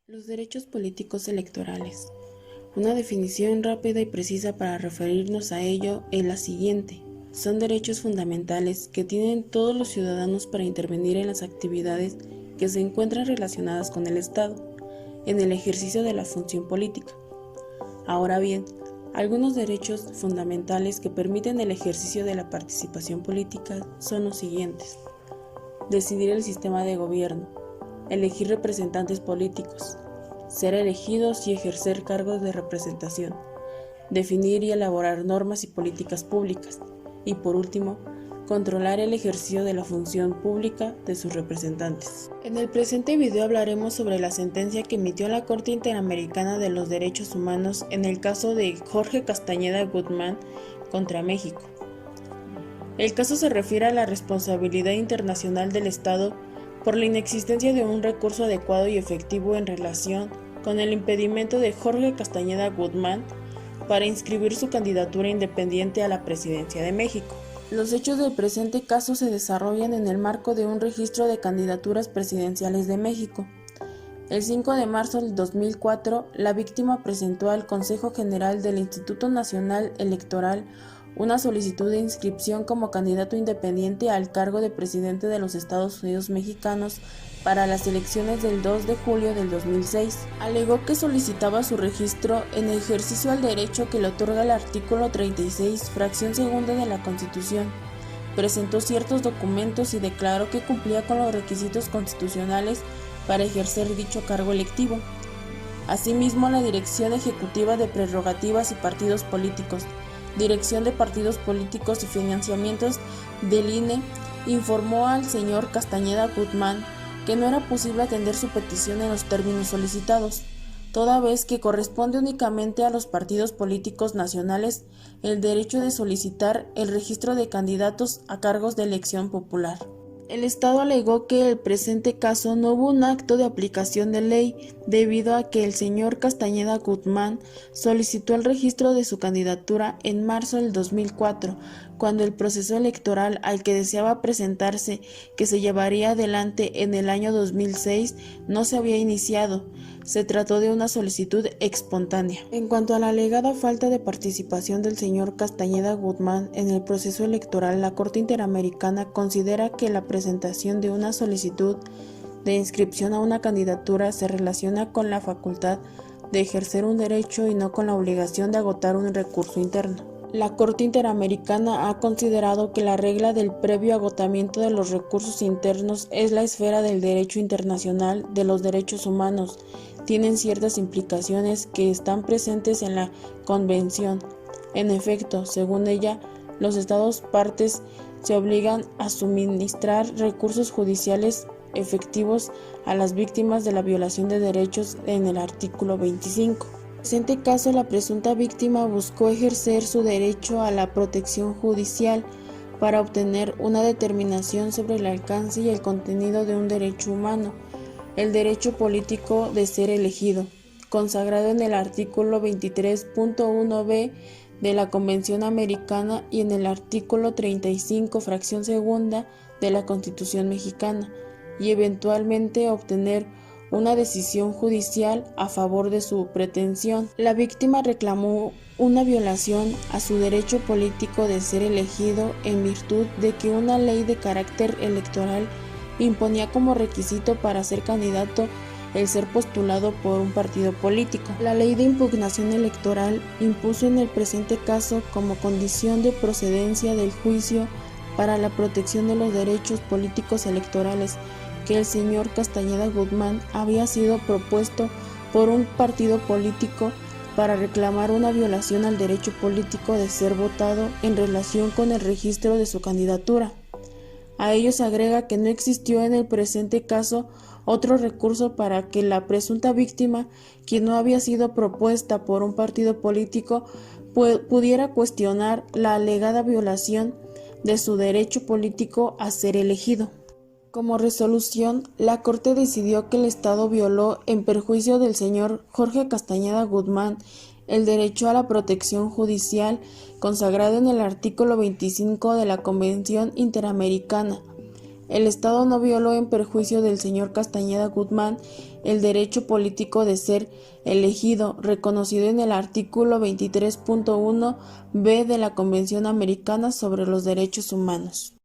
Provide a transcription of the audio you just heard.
Los derechos políticos electorales. Una definición rápida y precisa para referirnos a ello es la siguiente. Son derechos fundamentales que tienen todos los ciudadanos para intervenir en las actividades que se encuentran relacionadas con el Estado, en el ejercicio de la función política. Ahora bien, algunos derechos fundamentales que permiten el ejercicio de la participación política son los siguientes. Decidir el sistema de gobierno, elegir representantes políticos, ser elegidos y ejercer cargos de representación, definir y elaborar normas y políticas públicas, y por último, controlar el ejercicio de la función pública de sus representantes. En el presente video hablaremos sobre la sentencia que emitió la Corte Interamericana de los Derechos Humanos en el caso de Jorge Castañeda Guzmán contra México. El caso se refiere a la responsabilidad internacional del Estado por la inexistencia de un recurso adecuado y efectivo en relación con el impedimento de Jorge Castañeda Guzmán para inscribir su candidatura independiente a la presidencia de México. Los hechos del presente caso se desarrollan en el marco de un registro de candidaturas presidenciales de México. El 5 de marzo del 2004, la víctima presentó al Consejo General del Instituto Nacional Electoral una solicitud de inscripción como candidato independiente al cargo de presidente de los Estados Unidos mexicanos para las elecciones del 2 de julio del 2006. Alegó que solicitaba su registro en ejercicio al derecho que le otorga el artículo 36, fracción segunda de la Constitución. Presentó ciertos documentos y declaró que cumplía con los requisitos constitucionales para ejercer dicho cargo electivo. Asimismo, la Dirección Ejecutiva de Prerrogativas y Partidos Políticos, Dirección de Partidos Políticos y Financiamientos del INE, informó al señor Castañeda Guzmán que no era posible atender su petición en los términos solicitados, toda vez que corresponde únicamente a los partidos políticos nacionales el derecho de solicitar el registro de candidatos a cargos de elección popular. El Estado alegó que en el presente caso no hubo un acto de aplicación de ley debido a que el señor Castañeda Guzmán solicitó el registro de su candidatura en marzo del 2004, cuando el proceso electoral al que deseaba presentarse, que se llevaría adelante en el año 2006, no se había iniciado. Se trató de una solicitud espontánea. En cuanto a la alegada falta de participación del señor Castañeda Guzmán en el proceso electoral, la Corte Interamericana considera que la presentación de una solicitud de inscripción a una candidatura se relaciona con la facultad de ejercer un derecho y no con la obligación de agotar un recurso interno. La Corte Interamericana ha considerado que la regla del previo agotamiento de los recursos internos es la esfera del derecho internacional de los derechos humanos. Tienen ciertas implicaciones que están presentes en la Convención. En efecto, según ella, los Estados partes se obligan a suministrar recursos judiciales efectivos a las víctimas de la violación de derechos en el artículo 25. En este caso, la presunta víctima buscó ejercer su derecho a la protección judicial para obtener una determinación sobre el alcance y el contenido de un derecho humano, el derecho político de ser elegido, consagrado en el artículo 23.1b de la Convención Americana y en el artículo 35, fracción segunda de la Constitución mexicana, y eventualmente obtener una decisión judicial a favor de su pretensión. La víctima reclamó una violación a su derecho político de ser elegido en virtud de que una ley de carácter electoral imponía como requisito para ser candidato el ser postulado por un partido político. La ley de impugnación electoral impuso en el presente caso como condición de procedencia del juicio para la protección de los derechos políticos electorales que el señor Castañeda Guzmán había sido propuesto por un partido político para reclamar una violación al derecho político de ser votado en relación con el registro de su candidatura. A ello se agrega que no existió en el presente caso otro recurso para que la presunta víctima, quien no había sido propuesta por un partido político, pudiera cuestionar la alegada violación de su derecho político a ser elegido. Como resolución, la Corte decidió que el Estado violó, en perjuicio del señor Jorge Castañeda Guzmán, el derecho a la protección judicial consagrado en el artículo 25 de la Convención Interamericana, El Estado no violó en perjuicio del señor Castañeda Guzmán el derecho político de ser elegido, reconocido en el artículo 23.1b de la Convención Americana sobre los Derechos Humanos.